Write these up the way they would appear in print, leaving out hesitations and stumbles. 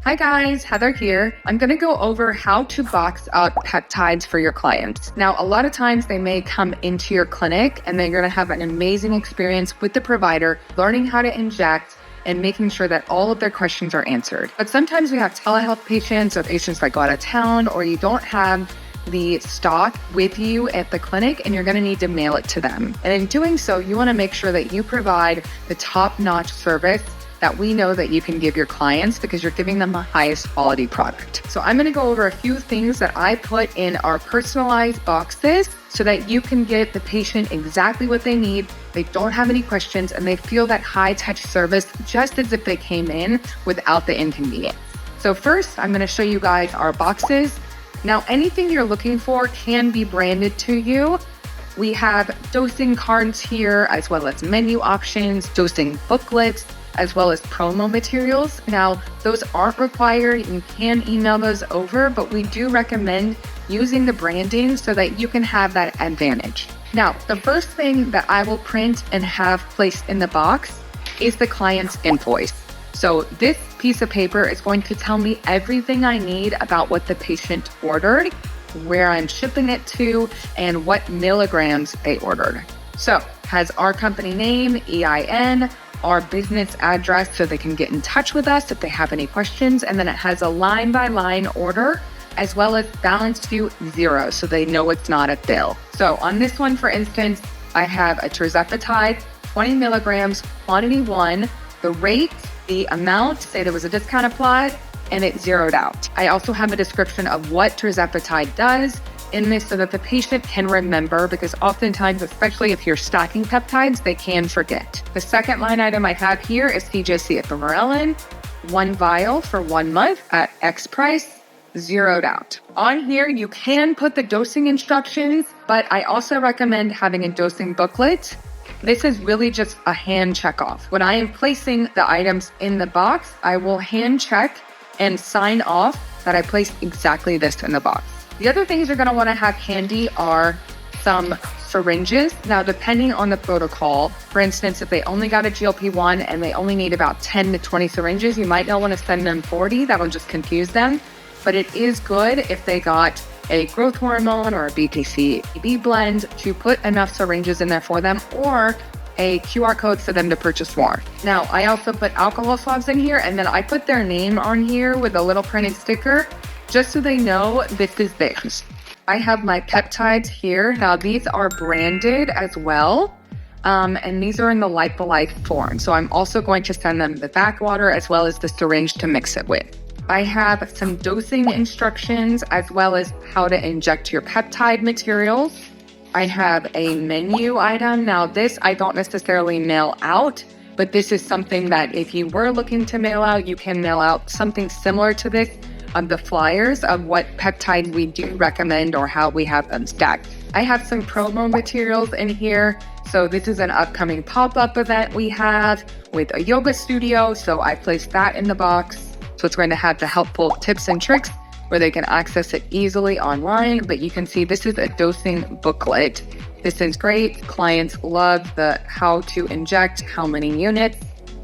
Hi guys, Heather here. I'm going to go over how to box up peptides for your clients. Now, a lot of times they may come into your clinic and they're going to have an amazing experience with the provider, learning how to inject and making sure that all of their questions are answered. But sometimes we have telehealth patients or patients that go out of town, or you don't have the stock with you at the clinic and you're going to need to mail it to them. And in doing so, you want to make sure that you provide the top-notch service that we know that you can give your clients because you're giving them the highest quality product. So I'm going to go over a few things that I put in our personalized boxes so that you can get the patient exactly what they need. They don't have any questions and they feel that high touch service just as if they came in without the inconvenience. So first, I'm going to show you guys our boxes. Now, anything you're looking for can be branded to you. We have dosing cards here, as well as menu options, dosing booklets, as well as promo materials. Now, those aren't required. You can email those over, but we do recommend using the branding so that you can have that advantage. Now, the first thing that I will print and have placed in the box is the client's invoice. So this piece of paper is going to tell me everything I need about what the patient ordered, where I'm shipping it to, and what milligrams they ordered. So it has our company name, EIN, our business address so they can get in touch with us if they have any questions. And then it has a line by line order as well as balance to zero so they know it's not a bill. So on this one, for instance, I have a tirzepatide, 20 milligrams, quantity 1, the rate, the amount, say there was a discount applied, and it zeroed out. I also have a description of what tirzepatide does in this so that the patient can remember, because oftentimes, especially if you're stocking peptides, they can forget. The second line item I have here is CJC ephemerelin, 1 vial for 1 month at X price, zeroed out. On here, you can put the dosing instructions, but I also recommend having a dosing booklet. This is really just a hand check off. When I am placing the items in the box, I will hand check and sign off that I placed exactly this in the box. The other things you're going to want to have handy are some syringes. Now, depending on the protocol, for instance, if they only got a GLP-1 and they only need about 10 to 20 syringes, you might not want to send them 40. That'll just confuse them. But it is good if they got a growth hormone or a BPC-EB blend to put enough syringes in there for them, or a QR code for them to purchase more. Now, I also put alcohol swabs in here, and then I put their name on here with a little printed sticker, just so they know this is theirs. I have my peptides here. Now, these are branded as well, and these are in the Lyophilized form. So I'm also going to send them the backwater as well as the syringe to mix it with. I have some dosing instructions as well as how to inject your peptide materials. I have a menu item. Now, this I don't necessarily mail out, but this is something that if you were looking to mail out, you can mail out something similar to this of the flyers of what peptides we do recommend or how we have them stacked. I have some promo materials in here. So this is an upcoming pop-up event we have with a yoga studio. So I placed that in the box. So it's going to have the helpful tips and tricks where they can access it easily online. But you can see this is a dosing booklet. This is great. Clients love the how to inject, how many units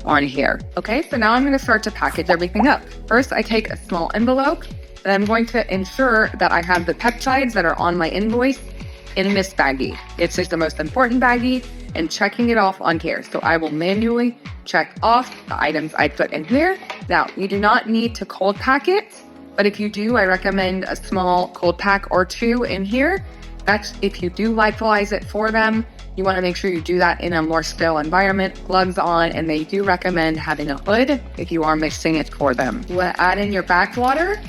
on here. Okay, so now I'm going to start to package everything up. First, I take a small envelope and I'm going to ensure that I have the peptides that are on my invoice in this baggie. It's just the most important baggie and checking it off on here. So I will manually check off the items I put in here. Now, you do not need to cold pack it, but if you do, I recommend a small cold pack or 2 in here. That's if you do lyophilize it for them. You want to make sure you do that in a more sterile environment, gloves on, and they do recommend having a hood if you are mixing it for them. You want to add in your backwater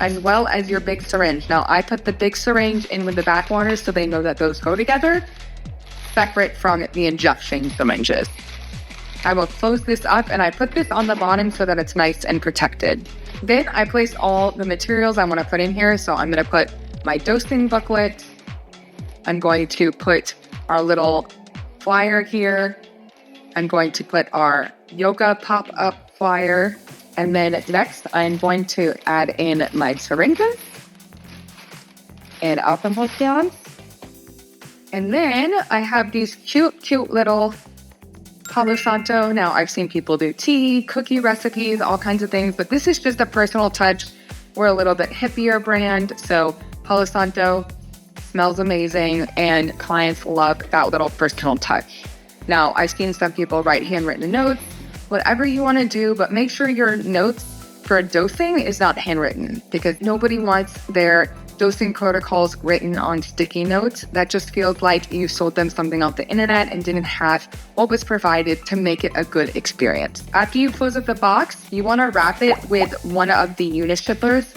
as well as your big syringe. Now, I put the big syringe in with the backwater so they know that those go together, separate from the injection syringes. I will close this up and I put this on the bottom so that it's nice and protected. Then I place all the materials I want to put in here. So I'm going to put my dosing booklet. I'm going to put our little flyer here. I'm going to put our yoga pop-up flyer. And then next, I'm going to add in my syringes and alcohol cans. And then I have these cute little Palo Santo. Now, I've seen people do tea, cookie recipes, all kinds of things, but this is just a personal touch. We're a little bit hippier brand, so Palo Santo smells amazing, and clients love that little personal touch. Now, I've seen some people write handwritten notes, whatever you want to do, but make sure your notes for dosing is not handwritten, because nobody wants their dosing protocols written on sticky notes. That just feels like you sold them something off the internet and didn't have what was provided to make it a good experience. After you close up the box, you want to wrap it with one of the Unishippers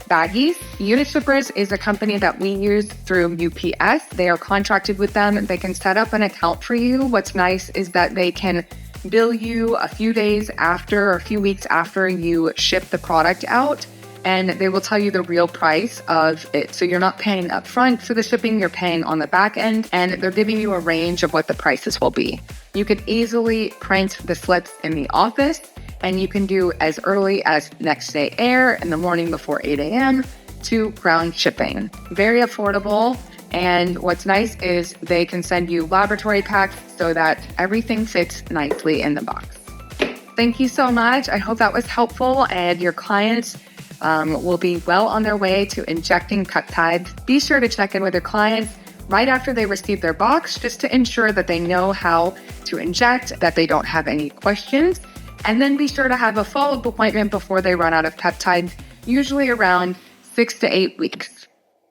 baggies. Unishippers is a company that we use through UPS. They are contracted with them. They can set up an account for you. What's nice is that they can bill you a few days after or a few weeks after you ship the product out, and they will tell you the real price of it. So you're not paying up front for the shipping, you're paying on the back end, and they're giving you a range of what the prices will be. You can easily print the slips in the office, and you can do as early as next day air in the morning before 8 a.m. to ground shipping. Very affordable. And what's nice is they can send you laboratory packs so that everything fits nicely in the box. Thank you so much. I hope that was helpful, and your clients will be well on their way to injecting peptides. Be sure to check in with your clients right after they receive their box, just to ensure that they know how to inject, that they don't have any questions. And then be sure to have a follow-up appointment before they run out of peptides, usually around 6 to 8 weeks.